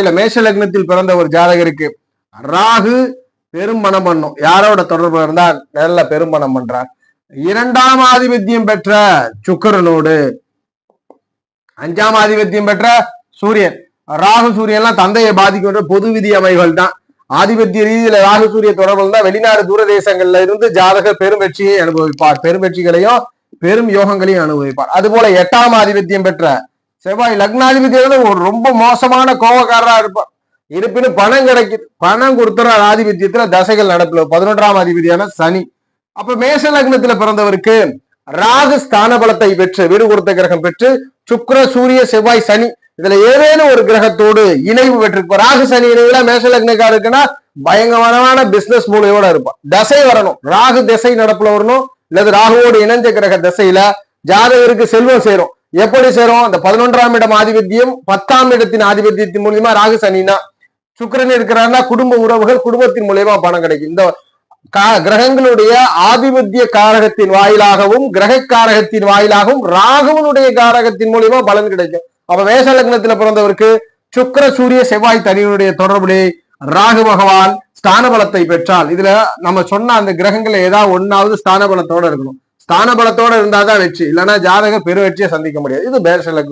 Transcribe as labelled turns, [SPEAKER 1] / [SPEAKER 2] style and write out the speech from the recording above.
[SPEAKER 1] இல்ல மேஷ லக்னத்தில் பிறந்த ஒரு ஜாதகருக்கு ராகு பெரும் பணம் பண்ணும். யாரோட தொடர்பு இருந்தா நல்ல பெரும் பணம் பண்றார். 2ஆம் ஆதிபத்தியம் பெற்ற சுக்கிரனோடு 5ஆம் ஆதிபத்தியம் பெற்ற சூரியன், ராகு சூரியன்லாம் தந்தையை பாதிக்கின்ற பொது விதி அமைகள் தான். ஆதிபத்திய ரீதியில ராகு சூரிய தொடர்பு தான் வெளிநாடு தூரதேசங்கள்ல இருந்து ஜாதகர் பெரும் வெற்றியை அனுபவிப்பார், பெரும் வெற்றிகளையும் பெரும் யோகங்களையும் அனுபவிப்பார். அது போல 8ஆம் ஆதிபத்தியம் பெற்ற செவ்வாய் லக்னாதிபத்தியம் ஒரு ரொம்ப மோசமான கோபக்காரரா இருப்பார். இருப்பினும் பணம் கிடைக்குது, பணம் கொடுத்துறார். ஆதிபத்தியத்துல தசைகள் நடப்புல 11ஆம் அதிபதியான சனி. அப்ப மேஷ லக்னத்துல பிறந்தவருக்கு ராகு ஸ்தான பலத்தை பெற்று வீடு கொடுத்த கிரகம் பெற்று சுக்கிர சூரிய செவ்வாய் சனி இதுல ஏதேனும் ஒரு கிரகத்தோடு இணைவு பெற்றிருப்பார். ராகு சனி இணைவுல மேஷ லக்னக்காருக்குன்னா பயங்கரமான பிசினஸ் மூலையோட இருப்பார். தசை வரணும், ராகு திசை நடப்புல வரணும், இல்லது ராகுவோடு இணைஞ்ச கிரக திசையில ஜாதகருக்கு செல்வம் சேரும். எப்படி சேரும்? அந்த 11ஆம் இடம் ஆதிபத்தியம் 10ஆம் இடத்தின் ஆதிபத்தியத்தின் மூலியமா ராகு சனினா, சுக்கிரன் இருக்கிறாருன்னா குடும்ப உறவுகள், குடும்பத்தின் மூலியமா பணம் கிடைக்கும். இந்த கிரகங்களுடைய ஆதிபத்திய காரகத்தின் வாயிலாகவும் கிரக காரகத்தின் வாயிலாகவும் ராகுவனுடைய காரகத்தின் மூலியமா பலன் கிடைக்கும். அப்ப மேஷ லக்னத்துல பிறந்தவருக்கு சுக்கிர சூரிய செவ்வாய் தனியுடைய தொடர்புடைய ராகு பகவான் ஸ்தான பலத்தை பெற்றால், இதுல நம்ம சொன்ன அந்த கிரகங்களை ஏதாவது ஒன்னாவது ஸ்தான பலத்தோட இருக்கணும். ஸ்தான பலத்தோட இருந்தாதான் வெற்றி, இல்லைன்னா ஜாதகர் பெரு வெற்றியை சந்திக்க முடியாது. இது மேஷ லக்னம்.